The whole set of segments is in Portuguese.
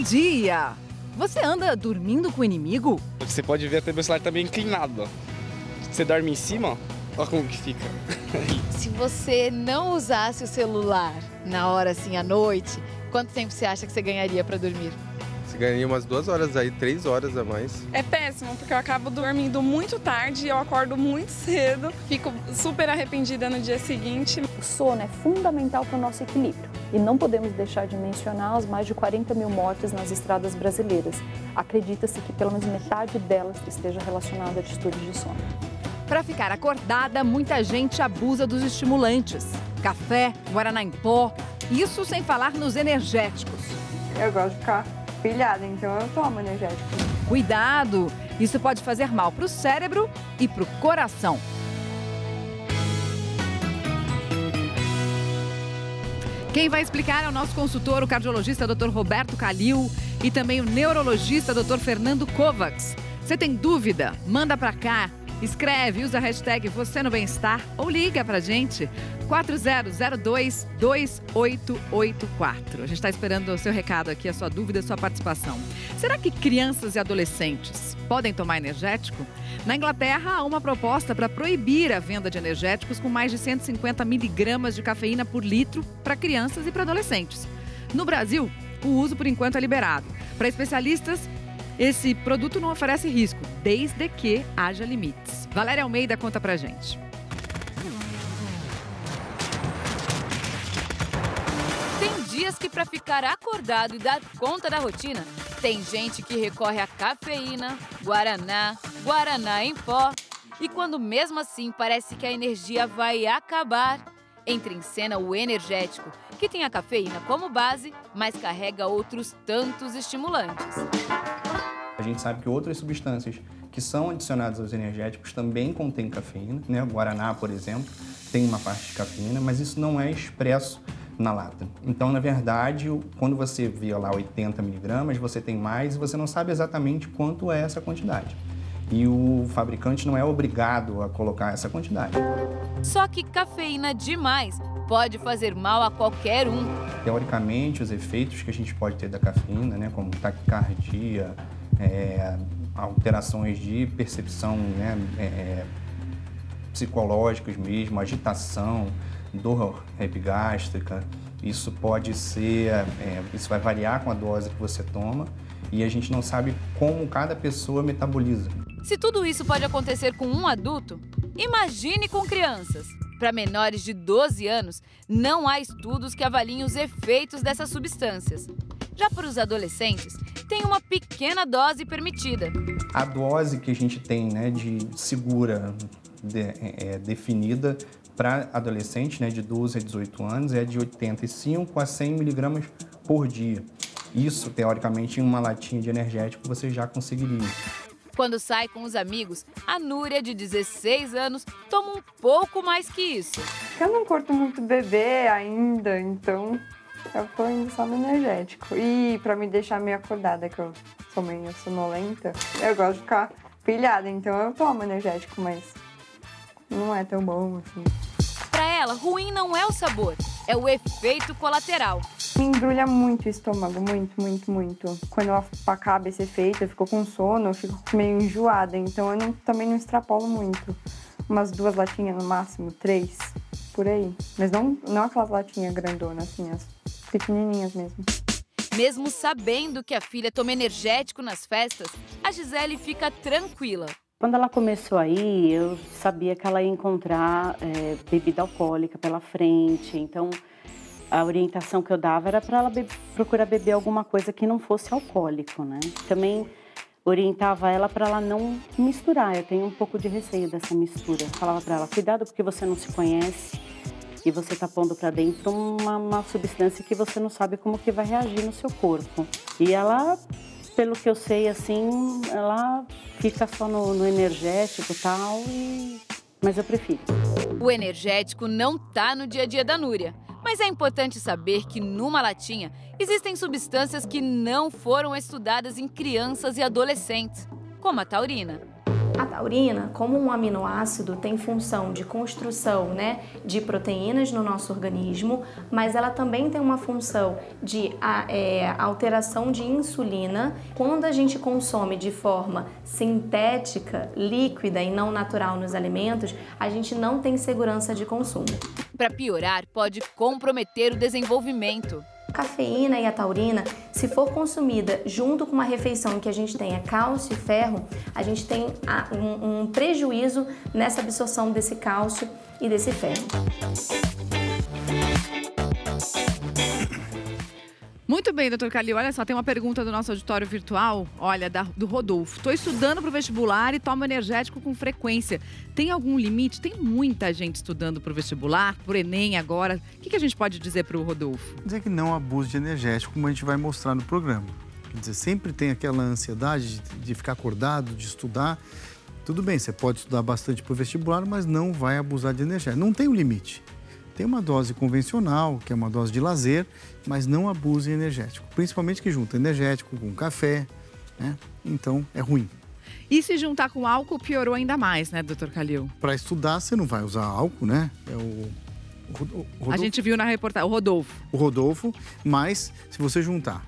Bom dia! Você anda dormindo com o inimigo? Você pode ver até meu celular tá meio inclinado, ó. Você dorme em cima, ó. Olha como que fica. Se você não usasse o celular na hora assim à noite, quanto tempo você acha que você ganharia para dormir? Você ganharia umas 2 horas aí, 3 horas a mais. É péssimo, porque eu acabo dormindo muito tarde, eu acordo muito cedo, fico super arrependida no dia seguinte. O sono é fundamental para o nosso equilíbrio e não podemos deixar de mencionar as mais de 40 mil mortes nas estradas brasileiras. Acredita-se que pelo menos metade delas esteja relacionada a distúrbios de sono. Para ficar acordada, muita gente abusa dos estimulantes. Café, guaraná em pó, isso sem falar nos energéticos. Eu gosto de ficar pilhada, então eu tomo energético. Cuidado, isso pode fazer mal para o cérebro e para o coração. Quem vai explicar é o nosso consultor, o cardiologista Dr. Roberto Calil e também o neurologista Dr. Fernando Kovacs. Você tem dúvida? Manda para cá. Escreve, usa a hashtag Você no Bem-Estar ou liga pra gente, 4002-2884. A gente está esperando o seu recado aqui, a sua dúvida, a sua participação. Será que crianças e adolescentes podem tomar energético? Na Inglaterra, há uma proposta para proibir a venda de energéticos com mais de 150 miligramas de cafeína por litro para crianças e para adolescentes. No Brasil, o uso, por enquanto, é liberado. Para especialistas, esse produto não oferece risco, desde que haja limites. Valéria Almeida conta pra gente. Tem dias que para ficar acordado e dar conta da rotina, tem gente que recorre a cafeína, guaraná, guaraná em pó. E quando mesmo assim parece que a energia vai acabar, entra em cena o energético, que tem a cafeína como base, mas carrega outros tantos estimulantes. A gente sabe que outras substâncias que são adicionadas aos energéticos também contêm cafeína, né? O guaraná, por exemplo, tem uma parte de cafeína, mas isso não é expresso na lata. Então, na verdade, quando você vê lá 80 miligramas, você tem mais e você não sabe exatamente quanto é essa quantidade. E o fabricante não é obrigado a colocar essa quantidade. Só que cafeína demais pode fazer mal a qualquer um. Teoricamente, os efeitos que a gente pode ter da cafeína, né, como taquicardia, alterações de percepção, né, psicológicas mesmo, agitação, dor epigástrica, isso pode ser, isso vai variar com a dose que você toma e a gente não sabe como cada pessoa metaboliza. Se tudo isso pode acontecer com um adulto, imagine com crianças. Para menores de 12 anos, não há estudos que avaliem os efeitos dessas substâncias. Já para os adolescentes, tem uma pequena dose permitida. A dose que a gente tem, né, de segura definida para adolescentes, né, de 12 a 18 anos é de 85 a 100 miligramas por dia. Isso, teoricamente, em uma latinha de energético você já conseguiria. Quando sai com os amigos, a Núria, de 16 anos, toma um pouco mais que isso. Eu não curto muito beber ainda, então eu tô indo só no energético. E pra me deixar meio acordada, que eu sou meio sonolenta, eu gosto de ficar pilhada, então eu tomo energético, mas não é tão bom assim. Pra ela, ruim não é o sabor, é o efeito colateral. Me embrulha muito o estômago, muito. Quando acaba esse efeito, eu fico com sono, eu fico meio enjoada, então eu também não extrapolo muito. Umas 2 latinhas no máximo, 3, por aí. Mas não aquelas latinhas grandonas, assim, as pequenininhas mesmo. Mesmo sabendo que a filha toma energético nas festas, a Gisele fica tranquila. Quando ela começou aí, eu sabia que ela ia encontrar bebida alcoólica pela frente, então a orientação que eu dava era para ela procurar beber alguma coisa que não fosse alcoólico, né? Também orientava ela para ela não misturar, eu tenho um pouco de receio dessa mistura. Eu falava para ela, cuidado porque você não se conhece e você está pondo para dentro uma substância que você não sabe como que vai reagir no seu corpo. E ela, pelo que eu sei, assim, ela fica só no energético e tal, mas eu prefiro. O energético não tá no dia a dia da Núria. Mas é importante saber que numa latinha existem substâncias que não foram estudadas em crianças e adolescentes, como a taurina. taurina, como um aminoácido, tem função de construção, né, de proteínas no nosso organismo, mas ela também tem uma função de alteração de insulina. Quando a gente consome de forma sintética, líquida e não natural nos alimentos, a gente não tem segurança de consumo. Para piorar, pode comprometer o desenvolvimento. A cafeína e a taurina, se for consumida junto com uma refeição em que a gente tenha cálcio e ferro, a gente tem um prejuízo nessa absorção desse cálcio e desse ferro. Muito bem, doutor Calil. Olha só, tem uma pergunta do nosso auditório virtual, olha, do Rodolfo. Estou estudando para o vestibular e tomo energético com frequência. Tem algum limite? Tem muita gente estudando para o vestibular, para o Enem agora. O que a gente pode dizer para o Rodolfo? Dizer que não abuse de energético, como a gente vai mostrar no programa. Quer dizer, sempre tem aquela ansiedade de ficar acordado, de estudar. Tudo bem, você pode estudar bastante para o vestibular, mas não vai abusar de energético. Não tem um limite. Tem uma dose convencional, que é uma dose de lazer, mas não abuse energético. Principalmente que junta energético com café, né? Então é ruim. E se juntar com álcool, piorou ainda mais, né, doutor Calil? Para estudar, você não vai usar álcool, né? É o a gente viu na reportagem, o Rodolfo. O Rodolfo, mas se você juntar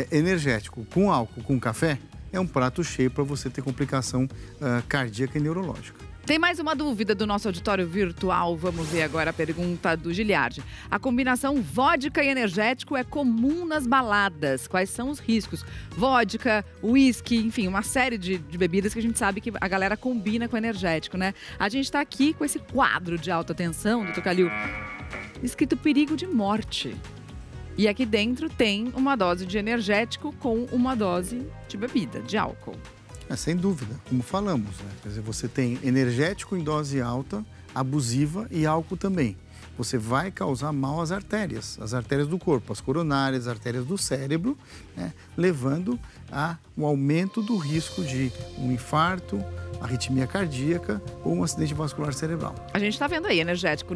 energético com álcool, com café, é um prato cheio para você ter complicação cardíaca e neurológica. Tem mais uma dúvida do nosso auditório virtual. Vamos ver agora a pergunta do Giliardi. A combinação vodka e energético é comum nas baladas. Quais são os riscos? Vodka, uísque, enfim, uma série de bebidas que a gente sabe que a galera combina com energético, né? A gente está aqui com esse quadro de alta tensão, doutor Calil, escrito perigo de morte. E aqui dentro tem uma dose de energético com uma dose de bebida, de álcool. Sem dúvida, como falamos, né? Quer dizer, você tem energético em dose alta, abusiva e álcool também. Você vai causar mal às artérias do corpo, as coronárias, as artérias do cérebro, né? Levando ao aumento do risco de um infarto, arritmia cardíaca ou um acidente vascular cerebral. A gente está vendo aí energético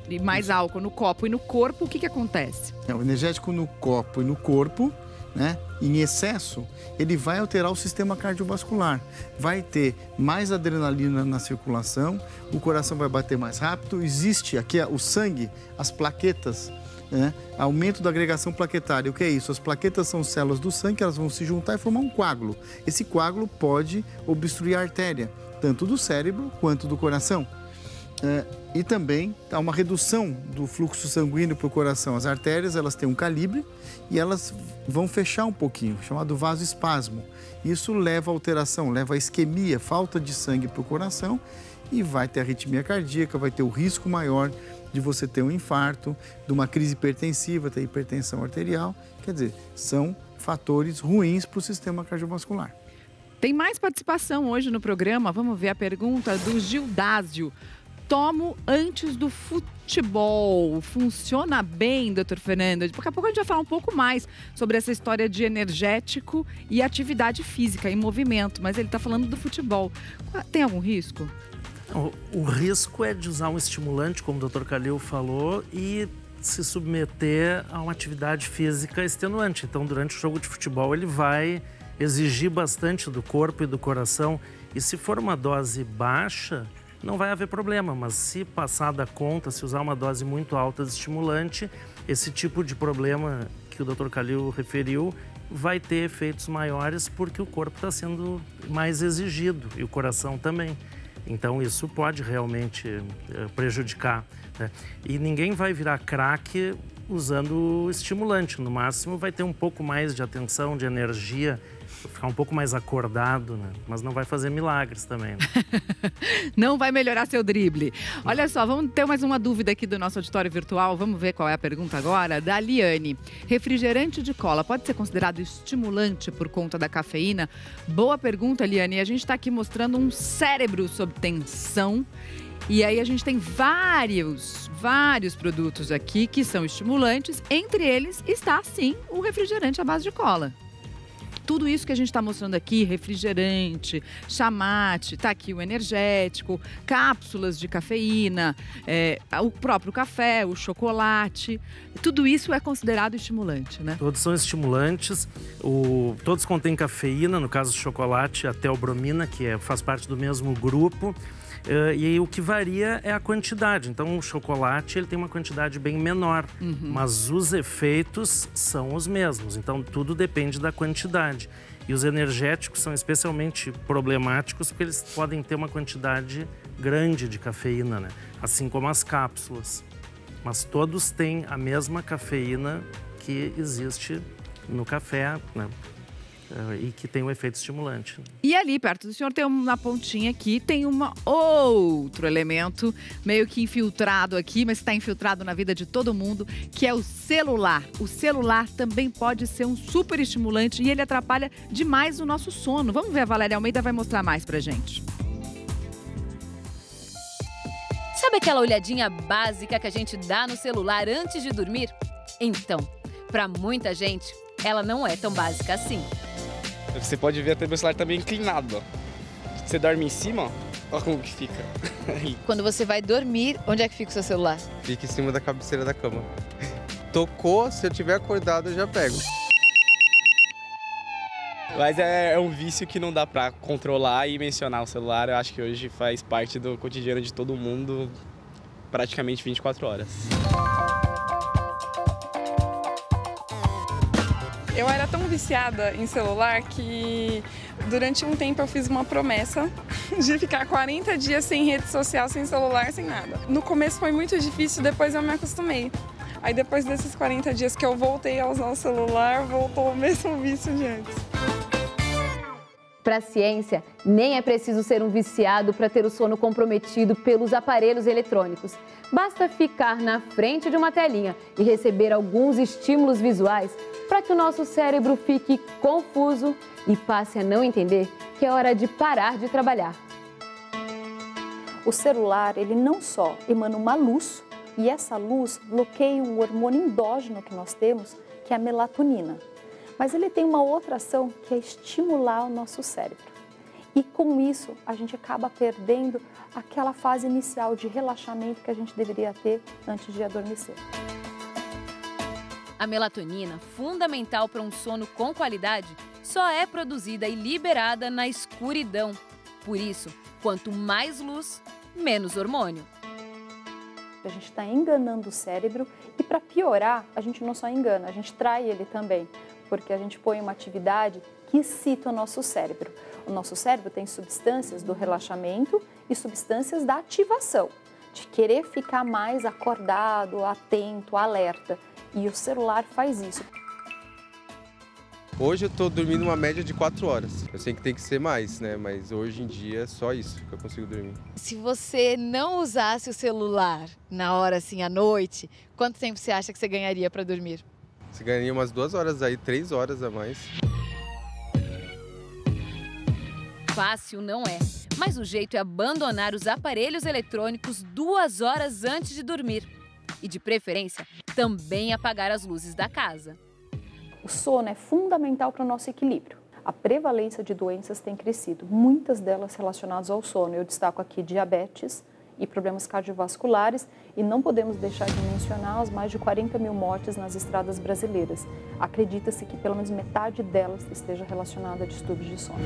e mais álcool no copo e no corpo, o que acontece? O energético no copo e no corpo, né, em excesso, ele vai alterar o sistema cardiovascular. Vai ter mais adrenalina na circulação, o coração vai bater mais rápido, existe aqui o sangue, as plaquetas, né, aumento da agregação plaquetária. O que é isso? As plaquetas são células do sangue, elas vão se juntar e formar um coágulo. Esse coágulo pode obstruir a artéria, tanto do cérebro quanto do coração. E também há uma redução do fluxo sanguíneo para o coração. As artérias, elas têm um calibre e elas vão fechar um pouquinho, chamado vasoespasmo. Isso leva a alteração, leva a isquemia, falta de sangue para o coração e vai ter arritmia cardíaca, vai ter o risco maior de você ter um infarto, de uma crise hipertensiva, ter hipertensão arterial. Quer dizer, são fatores ruins para o sistema cardiovascular. Tem mais participação hoje no programa. Vamos ver a pergunta do Gildásio. Tomo antes do futebol. Funciona bem, doutor Fernando? Daqui a pouco a gente vai falar um pouco mais sobre essa história de energético e atividade física em movimento. Mas ele está falando do futebol. Tem algum risco? O risco é de usar um estimulante, como o doutor Calil falou, e se submeter a uma atividade física extenuante. Então, durante o jogo de futebol, ele vai exigir bastante do corpo e do coração. E se for uma dose baixa, não vai haver problema, mas se passar da conta, se usar uma dose muito alta de estimulante, esse tipo de problema que o Dr. Calil referiu vai ter efeitos maiores porque o corpo está sendo mais exigido e o coração também. Então isso pode realmente prejudicar, né? E ninguém vai virar craque usando estimulante, no máximo vai ter um pouco mais de atenção, de energia, ficar um pouco mais acordado, né? Mas não vai fazer milagres também, né? Não vai melhorar seu drible. Olha só, vamos ter mais uma dúvida aqui do nosso auditório virtual. Vamos ver qual é a pergunta agora, da Liane. Refrigerante de cola pode ser considerado estimulante por conta da cafeína? Boa pergunta, Liane. A gente está aqui mostrando um cérebro sob tensão. E aí a gente tem vários produtos aqui que são estimulantes. Entre eles está, sim, o refrigerante à base de cola. tudo isso que a gente está mostrando aqui, refrigerante, chamate, tá aqui o energético, cápsulas de cafeína, o próprio café, o chocolate, tudo isso é considerado estimulante, né? Todos são estimulantes, todos contêm cafeína, no caso do chocolate, a teobromina, que faz parte do mesmo grupo. E aí, o que varia é a quantidade. Então, o chocolate ele tem uma quantidade bem menor, mas os efeitos são os mesmos. Então, tudo depende da quantidade. E os energéticos são especialmente problemáticos porque eles podem ter uma quantidade grande de cafeína, né? Assim como as cápsulas. Mas todos têm a mesma cafeína que existe no café, né? E que tem um efeito estimulante. E ali, perto do senhor, tem uma pontinha aqui, tem outro elemento meio que infiltrado aqui, mas está infiltrado na vida de todo mundo, que é o celular. O celular também pode ser um super estimulante e ele atrapalha demais o nosso sono. Vamos ver, a Valéria Almeida vai mostrar mais pra gente. Sabe aquela olhadinha básica que a gente dá no celular antes de dormir? Então, para muita gente, ela não é tão básica assim. Você pode ver até meu celular tá meio inclinado, ó. Você dorme em cima, olha como que fica. Quando você vai dormir, onde é que fica o seu celular? Fica em cima da cabeceira da cama. Tocou, se eu tiver acordado, eu já pego. Mas é um vício que não dá pra controlar e mencionar o celular. Eu acho que hoje faz parte do cotidiano de todo mundo, praticamente 24 horas. Eu era tão viciada em celular que durante um tempo eu fiz uma promessa de ficar 40 dias sem rede social, sem celular, sem nada. No começo foi muito difícil, depois eu me acostumei. Aí depois desses 40 dias que eu voltei a usar o celular, voltou o mesmo vício de antes. Para a ciência, nem é preciso ser um viciado para ter o sono comprometido pelos aparelhos eletrônicos. Basta ficar na frente de uma telinha e receber alguns estímulos visuais para que o nosso cérebro fique confuso e passe a não entender que é hora de parar de trabalhar. O celular, ele não só emana uma luz, e essa luz bloqueia um hormônio endógeno que nós temos, que é a melatonina. Mas ele tem uma outra ação, que é estimular o nosso cérebro. E com isso, a gente acaba perdendo aquela fase inicial de relaxamento que a gente deveria ter antes de adormecer. A melatonina, fundamental para um sono com qualidade, só é produzida e liberada na escuridão. Por isso, quanto mais luz, menos hormônio. A gente está enganando o cérebro e, para piorar, a gente não só engana, a gente trai ele também, porque a gente põe uma atividade que excita o nosso cérebro. O nosso cérebro tem substâncias do relaxamento e substâncias da ativação, de querer ficar mais acordado, atento, alerta. E o celular faz isso. Hoje eu estou dormindo uma média de 4 horas. Eu sei que tem que ser mais, né? Mas hoje em dia é só isso que eu consigo dormir. Se você não usasse o celular na hora assim, à noite, quanto tempo você acha que você ganharia para dormir? Você ganharia umas 2 horas aí, 3 horas a mais. Fácil não é, mas o jeito é abandonar os aparelhos eletrônicos 2 horas antes de dormir. E, de preferência, também apagar as luzes da casa. O sono é fundamental para o nosso equilíbrio. A prevalência de doenças tem crescido, muitas delas relacionadas ao sono. Eu destaco aqui diabetes e problemas cardiovasculares, e não podemos deixar de mencionar as mais de 40 mil mortes nas estradas brasileiras. Acredita-se que pelo menos metade delas esteja relacionada a distúrbios de sono.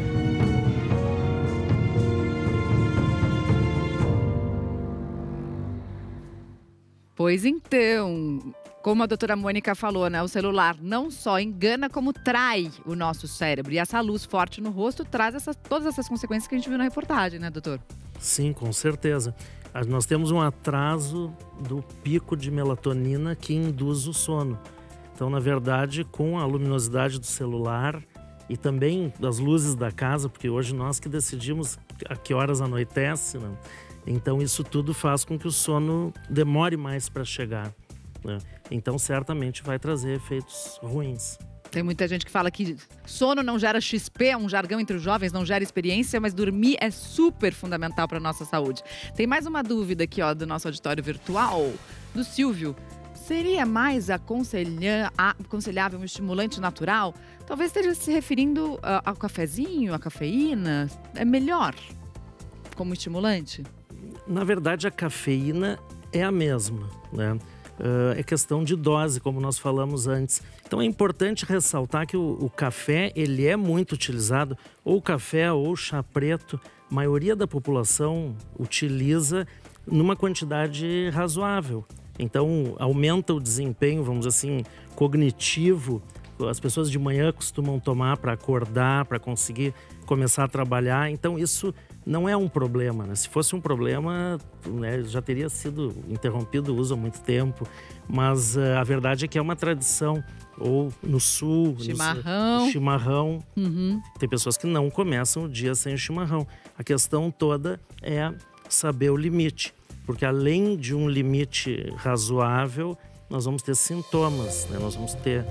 Pois então, como a doutora Mônica falou, né? O celular não só engana, como trai o nosso cérebro. E essa luz forte no rosto traz todas essas consequências que a gente viu na reportagem, né, doutor? Sim, com certeza. Nós temos um atraso do pico de melatonina que induz o sono. Então, na verdade, com a luminosidade do celular e também das luzes da casa, porque hoje nós que decidimos a que horas anoitece, né? Então, isso tudo faz com que o sono demore mais para chegar, né? Então, certamente vai trazer efeitos ruins. Tem muita gente que fala que sono não gera XP, é um jargão entre os jovens, não gera experiência, mas dormir é super fundamental para a nossa saúde. Tem mais uma dúvida aqui, ó, do nosso auditório virtual, do Silvio. Seria mais aconselhável um estimulante natural? Talvez esteja se referindo ao cafezinho, à cafeína. É melhor como estimulante? Na verdade, a cafeína é a mesma, né? É questão de dose, como nós falamos antes. Então é importante ressaltar que o café, ele é muito utilizado, ou café ou chá preto, a maioria da população utiliza numa quantidade razoável. Então aumenta o desempenho, vamos dizer assim, cognitivo. As pessoas de manhã costumam tomar para acordar, para conseguir começar a trabalhar. Então isso não é um problema, né? Se fosse um problema, né, já teria sido interrompido o uso há muito tempo. Mas a verdade é que é uma tradição. Ou no sul, chimarrão. Chimarrão. Tem pessoas que não começam o dia sem o chimarrão. A questão toda é saber o limite. Porque além de um limite razoável, nós vamos ter sintomas, né? Nós vamos ter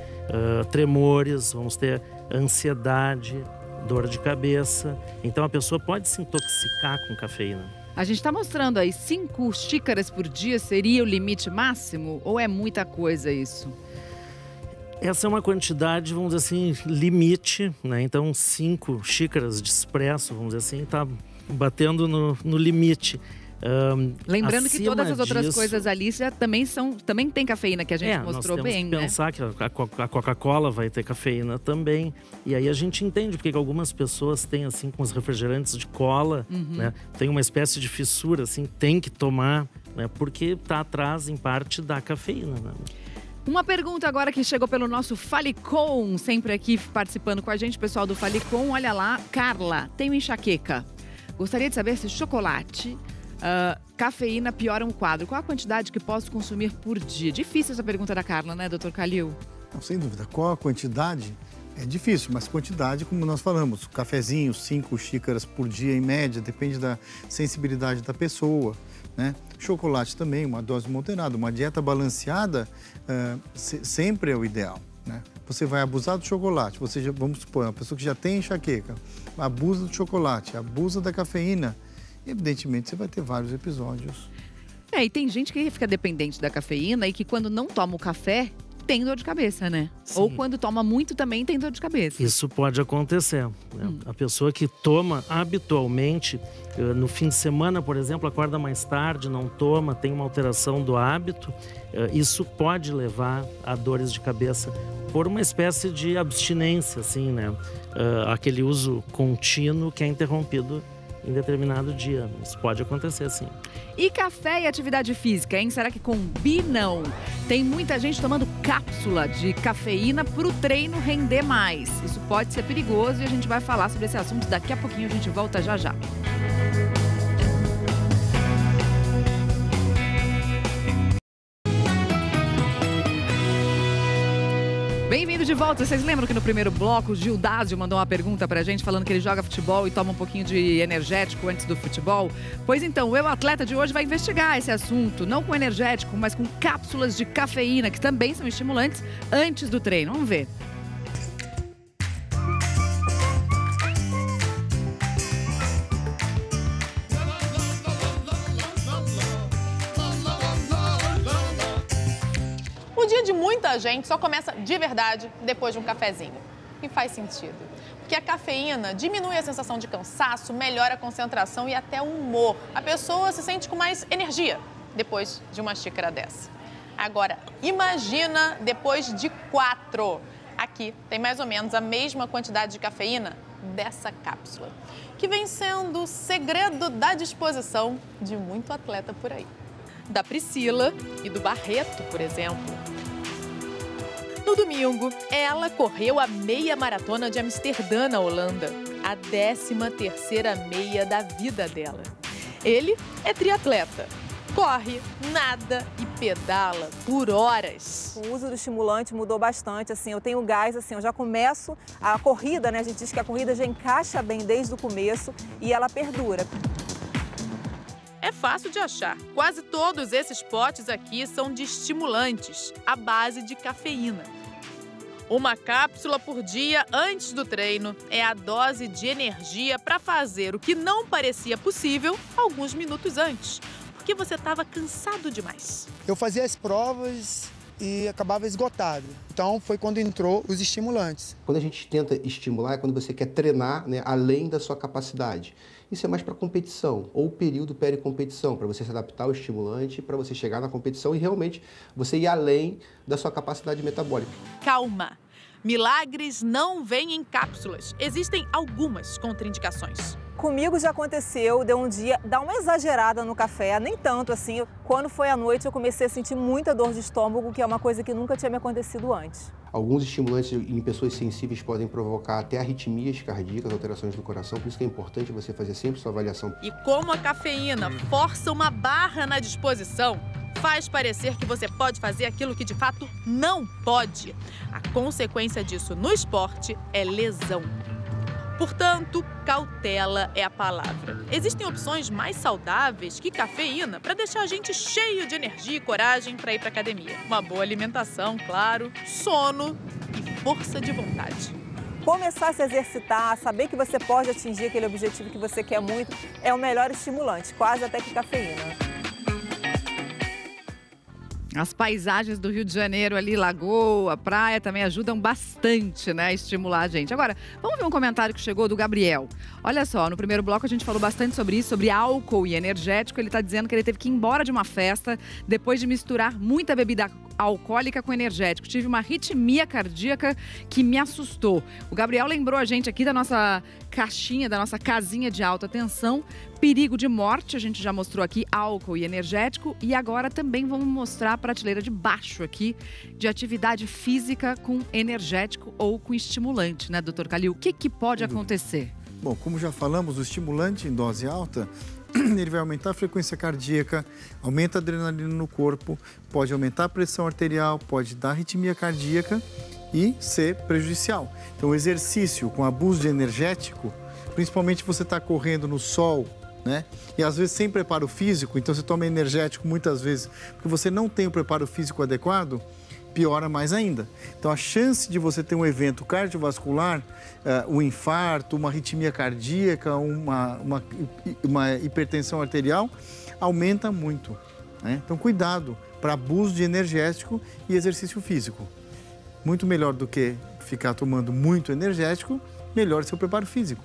tremores, vamos ter ansiedade, dor de cabeça. Então a pessoa pode se intoxicar com cafeína. A gente está mostrando aí 5 xícaras por dia seria o limite máximo? Ou é muita coisa isso? Essa é uma quantidade, vamos dizer assim, limite, né? Então 5 xícaras de expresso, vamos dizer assim, está batendo no limite. Lembrando que todas as outras coisas ali já também tem cafeína, que a gente mostrou bem, né? Nós temos que pensar que a Coca-Cola vai ter cafeína também. E aí a gente entende porque que algumas pessoas têm, assim, com os refrigerantes de cola, né? Tem uma espécie de fissura, assim, tem que tomar, né? Porque está atrás, em parte, da cafeína, né? Uma pergunta agora que chegou pelo nosso Falecom, sempre aqui participando com a gente, pessoal do Falecom. Olha lá, Carla, tenho enxaqueca. Gostaria de saber se chocolate, cafeína pioram o quadro. Qual a quantidade que posso consumir por dia? Difícil essa pergunta da Carla, né, doutor Calil? Não, sem dúvida. Qual a quantidade? É difícil, mas quantidade, como nós falamos, cafezinho, 5 xícaras por dia em média, depende da sensibilidade da pessoa, né? Chocolate também, uma dose moderada, uma dieta balanceada sempre é o ideal, né? Você vai abusar do chocolate, vamos supor, uma pessoa que já tem enxaqueca, abusa do chocolate, abusa da cafeína, evidentemente você vai ter vários episódios. E tem gente que fica dependente da cafeína e que quando não toma o café, tem dor de cabeça, né? Sim. Ou quando toma muito também tem dor de cabeça. Isso pode acontecer, né? A pessoa que toma habitualmente, no fim de semana, por exemplo, acorda mais tarde, não toma, tem uma alteração do hábito, isso pode levar a dores de cabeça por uma espécie de abstinência, assim, né? Aquele uso contínuo que é interrompido em determinado dia. Isso pode acontecer, sim. E café e atividade física, hein? Será que combinam? Tem muita gente tomando cápsula de cafeína para o treino render mais. Isso pode ser perigoso e a gente vai falar sobre esse assunto daqui a pouquinho. A gente volta já já. Bem-vindo de volta. Vocês lembram que no primeiro bloco o Gil Dásio mandou uma pergunta pra gente falando que ele joga futebol e toma um pouquinho de energético antes do futebol? Pois então, o Eu Atleta de hoje vai investigar esse assunto, não com energético, mas com cápsulas de cafeína, que também são estimulantes antes do treino. Vamos ver. O dia de muita gente só começa de verdade depois de um cafezinho. E faz sentido. Porque a cafeína diminui a sensação de cansaço, melhora a concentração e até o humor. A pessoa se sente com mais energia depois de uma xícara dessa. Agora, imagina depois de 4. Aqui tem mais ou menos a mesma quantidade de cafeína dessa cápsula, que vem sendo o segredo da disposição de muito atleta por aí. Da Priscila e do Barreto, por exemplo. No domingo, ela correu a meia maratona de Amsterdã, na Holanda, a 13ª meia da vida dela. Ele é triatleta, corre, nada e pedala por horas. O uso do estimulante mudou bastante, assim, eu tenho gás, assim, eu já começo a corrida, né? A gente diz que a corrida já encaixa bem desde o começo e ela perdura. É fácil de achar. Quase todos esses potes aqui são de estimulantes, à base de cafeína. Uma cápsula por dia antes do treino é a dose de energia para fazer o que não parecia possível alguns minutos antes, porque você estava cansado demais. Eu fazia as provas e acabava esgotado. Então foi quando entrou os estimulantes. Quando a gente tenta estimular é quando você quer treinar, né, além da sua capacidade. Isso é mais para competição ou período pericompetição, para você se adaptar ao estimulante, para você chegar na competição e realmente você ir além da sua capacidade metabólica. Calma! Milagres não vêm em cápsulas. Existem algumas contraindicações. Comigo já aconteceu, deu um dia, dar uma exagerada no café, nem tanto assim. Quando foi à noite eu comecei a sentir muita dor de estômago, que é uma coisa que nunca tinha me acontecido antes. Alguns estimulantes em pessoas sensíveis podem provocar até arritmias cardíacas, alterações do coração, por isso que é importante você fazer sempre sua avaliação. E como a cafeína força uma barra na disposição, faz parecer que você pode fazer aquilo que de fato não pode. A consequência disso no esporte é lesão. Portanto, cautela é a palavra. Existem opções mais saudáveis que cafeína para deixar a gente cheio de energia e coragem para ir para a academia. Uma boa alimentação, claro, sono e força de vontade. Começar a se exercitar, saber que você pode atingir aquele objetivo que você quer muito, é o melhor estimulante, quase até que cafeína. As paisagens do Rio de Janeiro ali, lagoa, praia, também ajudam bastante, né, a estimular a gente. Agora, vamos ver um comentário que chegou do Gabriel. Olha só, no primeiro bloco a gente falou bastante sobre isso, sobre álcool e energético. Ele está dizendo que ele teve que ir embora de uma festa depois de misturar muita bebida alcoólica com energético. Tive uma arritmia cardíaca que me assustou. O Gabriel lembrou a gente aqui da nossa caixinha, da nossa casinha de alta tensão. Perigo de morte, a gente já mostrou aqui álcool e energético. E agora também vamos mostrar a prateleira de baixo aqui de atividade física com energético ou com estimulante, né, doutor Calil? O que pode acontecer? Bom, como já falamos, o estimulante em dose alta, ele vai aumentar a frequência cardíaca, aumenta a adrenalina no corpo, pode aumentar a pressão arterial, pode dar arritmia cardíaca e ser prejudicial. Então, o exercício com abuso de energético, principalmente você está correndo no sol, né? E às vezes sem preparo físico, então você toma energético muitas vezes porque você não tem o preparo físico adequado, piora mais ainda. Então a chance de você ter um evento cardiovascular, um infarto, uma arritmia cardíaca, uma hipertensão arterial, aumenta muito, né? Então cuidado para abuso de energético e exercício físico. Muito melhor do que ficar tomando muito energético, melhor seu preparo físico.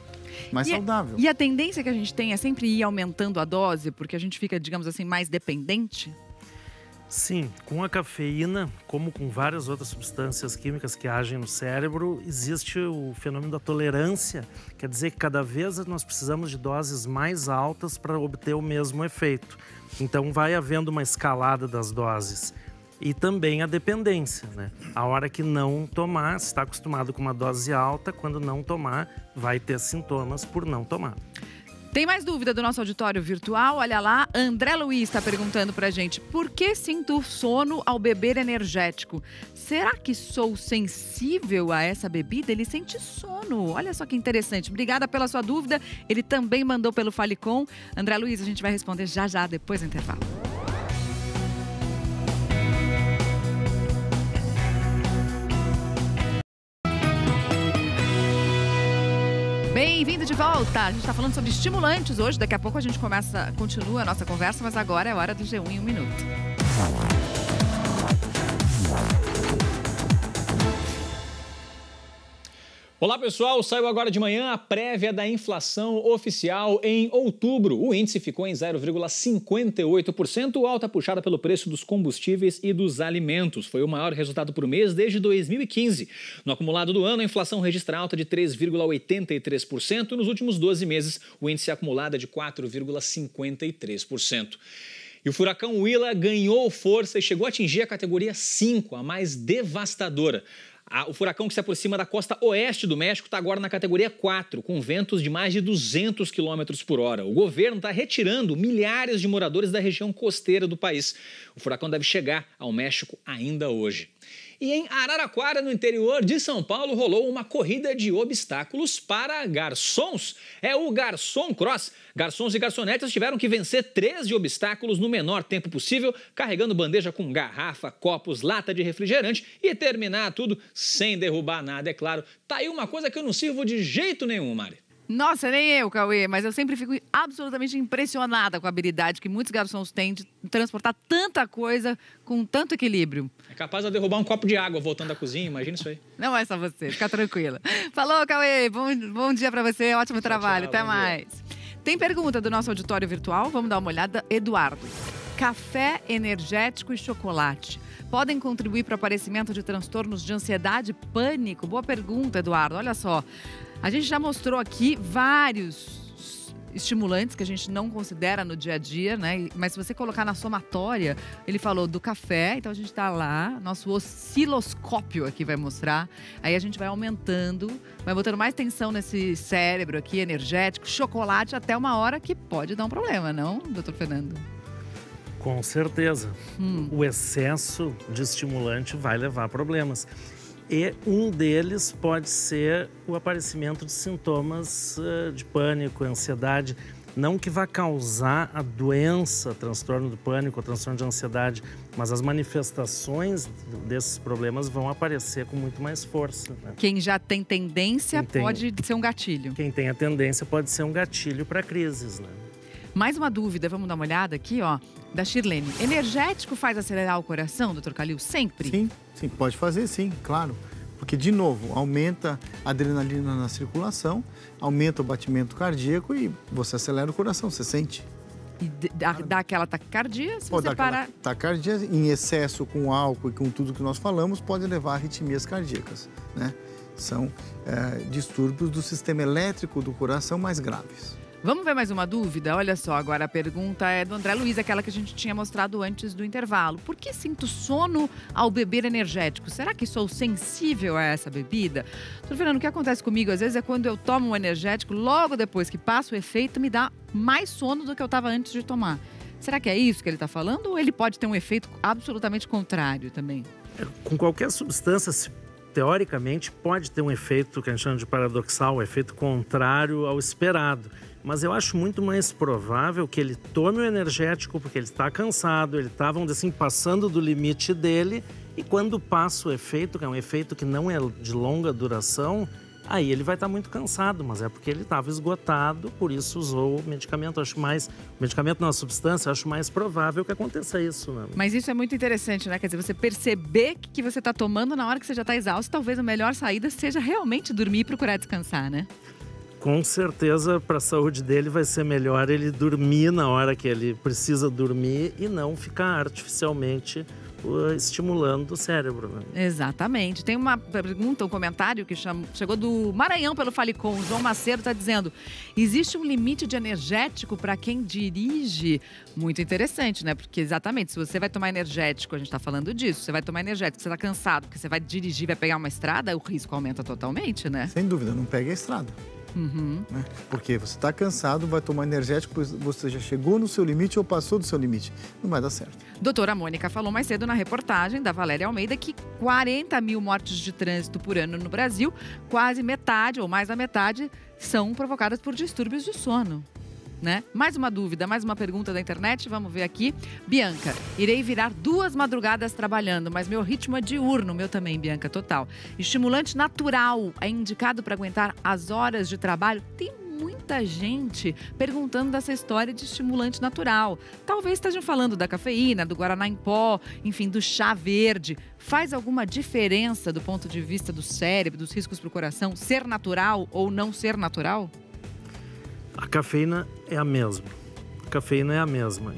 Mais saudável. E a tendência que a gente tem é sempre ir aumentando a dose, porque a gente fica, digamos assim, mais dependente? Sim, com a cafeína, como com várias outras substâncias químicas que agem no cérebro, existe o fenômeno da tolerância. Quer dizer que cada vez nós precisamos de doses mais altas para obter o mesmo efeito. Então vai havendo uma escalada das doses. E também a dependência, né? A hora que não tomar, se está acostumado com uma dose alta, quando não tomar, vai ter sintomas por não tomar. Tem mais dúvida do nosso auditório virtual? Olha lá, André Luiz está perguntando pra gente: por que sinto sono ao beber energético? Será que sou sensível a essa bebida? Ele sente sono. Olha só que interessante. Obrigada pela sua dúvida. Ele também mandou pelo Falecom. André Luiz, a gente vai responder já, depois do intervalo. Bem-vindo de volta! A gente está falando sobre estimulantes hoje. Daqui a pouco a gente continua a nossa conversa, mas agora é hora do G1 em 1 minuto. Olá pessoal, saiu agora de manhã a prévia da inflação oficial em outubro. O índice ficou em 0,58%, alta puxada pelo preço dos combustíveis e dos alimentos. Foi o maior resultado por mês desde 2015. No acumulado do ano, a inflação registra alta de 3,83% e nos últimos 12 meses o índice acumulado é de 4,53%. E o furacão Willa ganhou força e chegou a atingir a categoria 5, a mais devastadora. O furacão que se aproxima da costa oeste do México está agora na categoria 4, com ventos de mais de 200 km por hora. O governo está retirando milhares de moradores da região costeira do país. O furacão deve chegar ao México ainda hoje. E em Araraquara, no interior de São Paulo, rolou uma corrida de obstáculos para garçons. É o Garçom Cross. Garçons e garçonetes tiveram que vencer 13 obstáculos no menor tempo possível, carregando bandeja com garrafa, copos, lata de refrigerante e terminar tudo sem derrubar nada, é claro. Tá aí uma coisa que eu não sirvo de jeito nenhum, Mari. Nossa, nem eu, Cauê, mas eu sempre fico absolutamente impressionada com a habilidade que muitos garçons têm de transportar tanta coisa com tanto equilíbrio. É capaz de derrubar um copo de água voltando da cozinha, imagina isso aí. Não é só você, fica tranquila. Falou, Cauê, bom dia pra você, ótimo trabalho, até mais. Tem pergunta do nosso auditório virtual, vamos dar uma olhada. Eduardo, café, energético e chocolate podem contribuir para o aparecimento de transtornos de ansiedade e pânico? Boa pergunta, Eduardo, olha só. A gente já mostrou aqui vários estimulantes que a gente não considera no dia a dia, né? Mas se você colocar na somatória, ele falou do café, então a gente tá lá, nosso osciloscópio aqui vai mostrar. Aí a gente vai aumentando, vai botando mais tensão nesse cérebro aqui, energético, chocolate, até uma hora que pode dar um problema, não, doutor Fernando? Com certeza. O excesso de estimulante vai levar a problemas. E um deles pode ser o aparecimento de sintomas de pânico, ansiedade. Não que vá causar a doença, transtorno do pânico, transtorno de ansiedade, mas as manifestações desses problemas vão aparecer com muito mais força. Né? Quem já tem tendência pode ser um gatilho. Quem tem a tendência pode ser um gatilho para crises, né? Mais uma dúvida, vamos dar uma olhada aqui, ó, da Shirlene. Energético faz acelerar o coração, doutor Calil, sempre? Sim, pode fazer sim, claro. Porque, de novo, aumenta a adrenalina na circulação, aumenta o batimento cardíaco e você acelera o coração, você sente. E dá aquela taquicardia, se pode você parar... Taquicardia em excesso com álcool e com tudo que nós falamos pode levar a arritmias cardíacas, né? São distúrbios do sistema elétrico do coração mais graves. Vamos ver mais uma dúvida? Olha só, agora a pergunta é do André Luiz, aquela que a gente tinha mostrado antes do intervalo. Por que sinto sono ao beber energético? Será que sou sensível a essa bebida? Doutor Fernando, o que acontece comigo às vezes é quando eu tomo um energético, logo depois que passa o efeito, me dá mais sono do que eu estava antes de tomar. Será que é isso que ele está falando ou ele pode ter um efeito absolutamente contrário também? Com qualquer substância, teoricamente, pode ter um efeito que a gente chama de paradoxal, um efeito contrário ao esperado. Mas eu acho muito mais provável que ele tome o energético porque ele está cansado, ele está, vamos dizer assim, passando do limite dele e quando passa o efeito, que é um efeito que não é de longa duração, aí ele vai estar muito cansado, mas é porque ele estava esgotado, por isso usou o medicamento. O medicamento não é uma substância, acho mais provável que aconteça isso. Né? Mas isso é muito interessante, né? Quer dizer, você perceber que você está tomando na hora que você já está exausto, talvez a melhor saída seja realmente dormir e procurar descansar, né? Com certeza, para a saúde dele vai ser melhor ele dormir na hora que ele precisa dormir e não ficar artificialmente estimulando o cérebro. Né? Exatamente. Tem uma pergunta, um comentário que chegou do Maranhão pelo Falicom. O João Macedo está dizendo: existe um limite de energético para quem dirige? Muito interessante, né? Porque exatamente, se você vai tomar energético, a gente está falando disso, você vai tomar energético, você está cansado, porque você vai dirigir, vai pegar uma estrada, o risco aumenta totalmente, né? Sem dúvida, não pegue a estrada. Né? Porque você está cansado, vai tomar energético, você já chegou no seu limite ou passou do seu limite. Não vai dar certo. Doutora Mônica falou mais cedo na reportagem da Valéria Almeida que 40 mil mortes de trânsito por ano no Brasil, quase metade ou mais da metade, são provocadas por distúrbios de sono. Né? Mais uma dúvida, mais uma pergunta da internet, vamos ver aqui. Bianca, irei virar 2 madrugadas trabalhando, mas meu ritmo é diurno, meu também, Bianca, total. Estimulante natural é indicado para aguentar as horas de trabalho? Tem muita gente perguntando dessa história de estimulante natural. Talvez estejam falando da cafeína, do guaraná em pó, enfim, do chá verde. Faz alguma diferença do ponto de vista do cérebro, dos riscos para o coração, ser natural ou não ser natural? A cafeína é a mesma.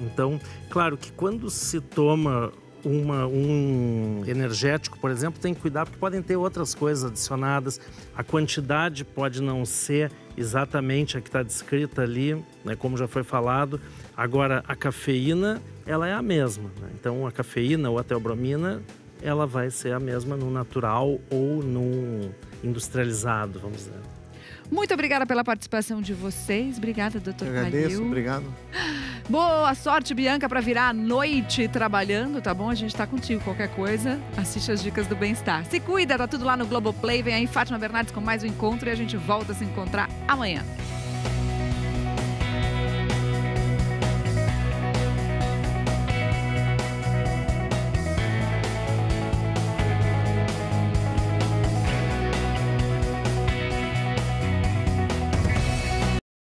Então, claro que quando se toma um energético, por exemplo, tem que cuidar porque podem ter outras coisas adicionadas. A quantidade pode não ser exatamente a que está descrita ali, né, como já foi falado. Agora, a cafeína, ela é a mesma. Né? Então, a cafeína ou a teobromina, ela vai ser a mesma no natural ou no industrializado, vamos dizer. Muito obrigada pela participação de vocês. Obrigada, doutor Calil. Agradeço, obrigado. Boa sorte, Bianca, para virar a noite trabalhando, tá bom? A gente tá contigo. Qualquer coisa, assiste as dicas do bem-estar. Se cuida, tá tudo lá no Globoplay. Vem aí Fátima Bernardes com mais um encontro e a gente volta a se encontrar amanhã.